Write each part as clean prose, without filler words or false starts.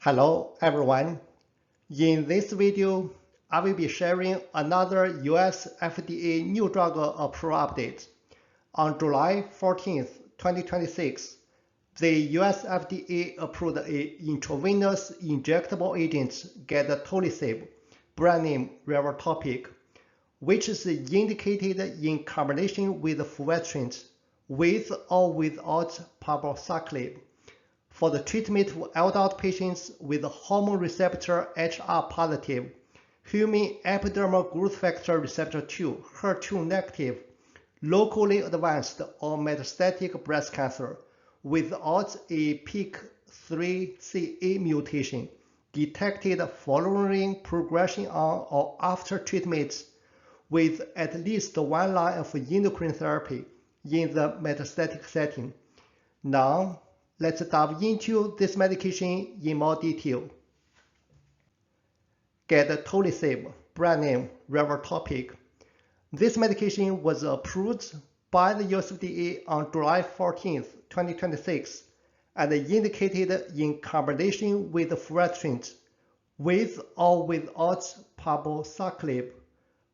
Hello everyone. In this video, I will be sharing another US FDA new drug approval update. On July 14, 2026, the US FDA approved an intravenous injectable agent Gedatolisib, brand name REVTORPYK, which is indicated in combination with fulvestrant with or without palbociclib for the treatment of adult patients with hormone receptor HR positive, human epidermal growth factor receptor 2 HER2 negative, locally advanced or metastatic breast cancer without a PI3K mutation detected following progression on or after treatment with at least one line of endocrine therapy in the metastatic setting. Now, let's dive into this medication in more detail. Gedatolisib, brand name REVTORPYK. This medication was approved by the US FDA on July 14, 2026, and indicated in combination with fulvestrant with or without palbociclib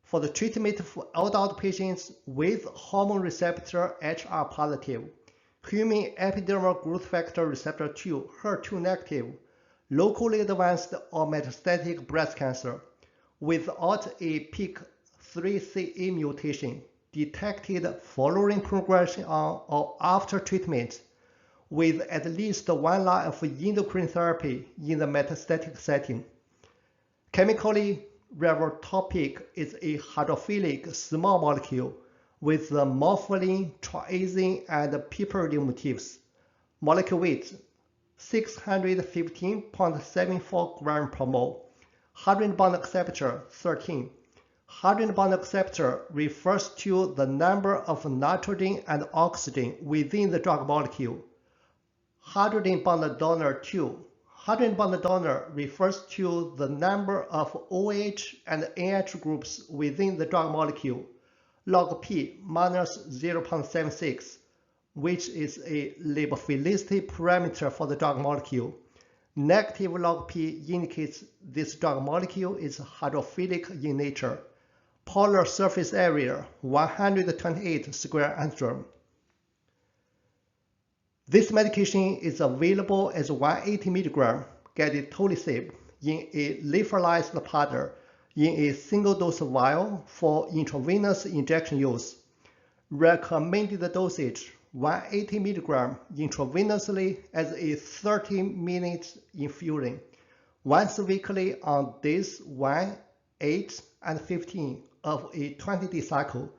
for the treatment of adult patients with hormone receptor HR positive, human epidermal growth factor receptor 2 HER2 negative, locally advanced or metastatic breast cancer without a PI3K mutation detected following progression on or after treatment with at least one line of endocrine therapy in the metastatic setting. Chemically, REVTORPYK is a hydrophilic small molecule with the morpholin, triazine, and piperidine motifs. Molecule weight 615.74 gram per mole. Hydrogen bond acceptor 13. Hydrogen bond acceptor refers to the number of nitrogen and oxygen within the drug molecule. Hydrogen bond donor 2. Hydrogen bond donor refers to the number of OH and NH groups within the drug molecule. Log P minus 0.76, which is a lipophilicity parameter for the drug molecule. Negative log P indicates this drug molecule is hydrophilic in nature. Polar surface area 128 square angstrom. This medication is available as 180 mg Gedatolisib in a lyophilized powder in a single-dose vial for intravenous injection use. Recommended dosage 180 mg intravenously as a 30-minute infusion, once weekly on days 1, 8, and 15 of a 20-day cycle.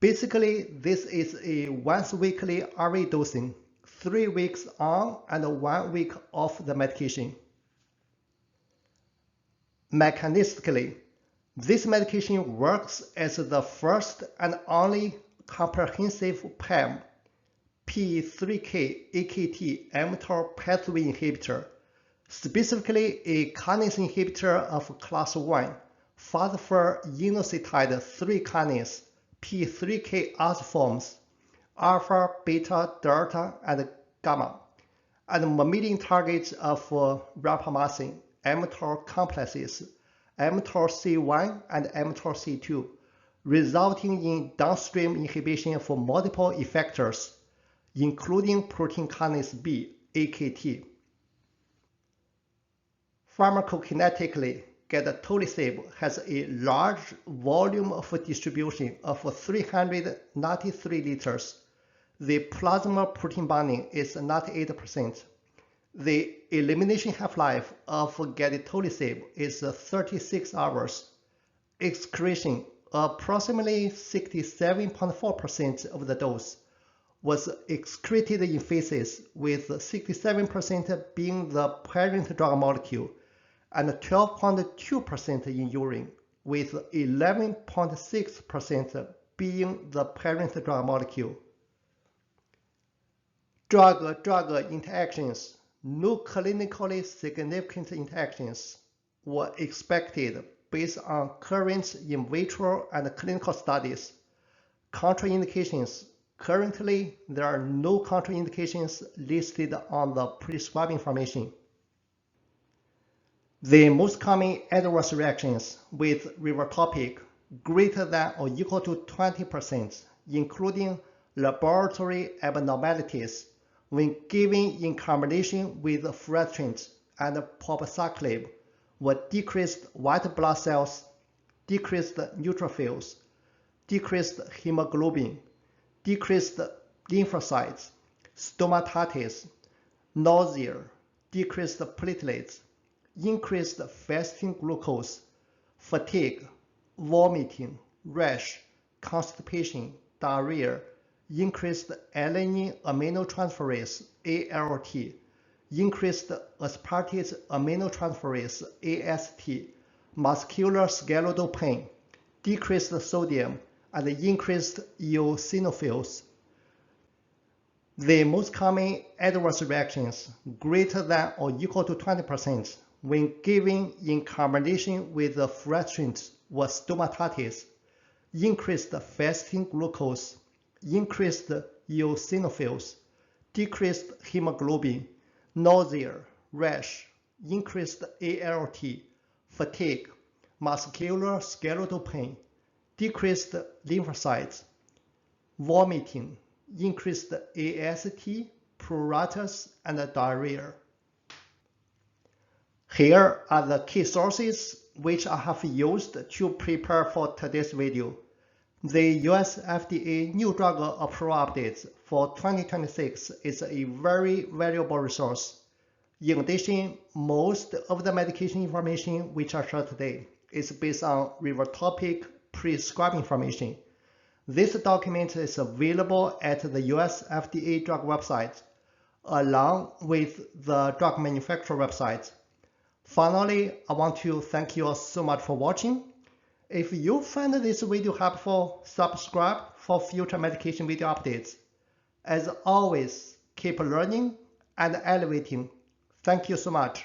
Basically, this is a once-weekly RA dosing, 3 weeks on and 1 week off the medication. Mechanistically, this medication works as the first and only comprehensive PAM, PI3K, AKT, mTOR pathway inhibitor, specifically a kinase inhibitor of class 1, phosphorinositide 3 kinase, PI3K isoforms, alpha, beta, delta, and gamma, and mammalian targets of rapamycin, mTOR complexes, mTOR C1 and mTOR C2, resulting in downstream inhibition for multiple effectors, including protein kinase B, AKT. Pharmacokinetically, Gedatolisib has a large volume of distribution of 393 liters. The plasma protein binding is 98%. The elimination half-life of Gedatolisib is 36 hours. Excretion, approximately 67.4% of the dose, was excreted in feces, with 67% being the parent drug molecule and 12.2% in urine, with 11.6% being the parent drug molecule. Drug-drug interactions. No clinically significant interactions were expected based on current in vitro and clinical studies. Contraindications. Currently, there are no contraindications listed on the prescribing information. The most common adverse reactions with REVTORPYK greater than or equal to 20%, including laboratory abnormalities when given in combination with fulvestrant and palbociclib, were decreased white blood cells, decreased neutrophils, decreased hemoglobin, decreased lymphocytes, stomatitis, nausea, decreased platelets, increased fasting glucose, fatigue, vomiting, rash, constipation, diarrhea, increased alanine aminotransferase ALT, increased aspartate aminotransferase AST, musculoskeletal pain, decreased sodium, and increased eosinophils. The most common adverse reactions greater than or equal to 20% when given in combination with fulvestrant were stomatitis, increased fasting glucose, increased eosinophils, decreased hemoglobin, nausea, rash, increased ALT, fatigue, musculoskeletal pain, decreased lymphocytes, vomiting, increased AST, pruritus, and diarrhea. Here are the key sources which I have used to prepare for today's video. The US FDA New Drug Approval Updates for 2026 is a very valuable resource. In addition, most of the medication information which I share today is based on REVTORPYK prescribing information. This document is available at the US FDA drug website, along with the drug manufacturer website. Finally, I want to thank you all so much for watching. If you find this video helpful, subscribe for future medication video updates. As always, keep learning and elevating. Thank you so much.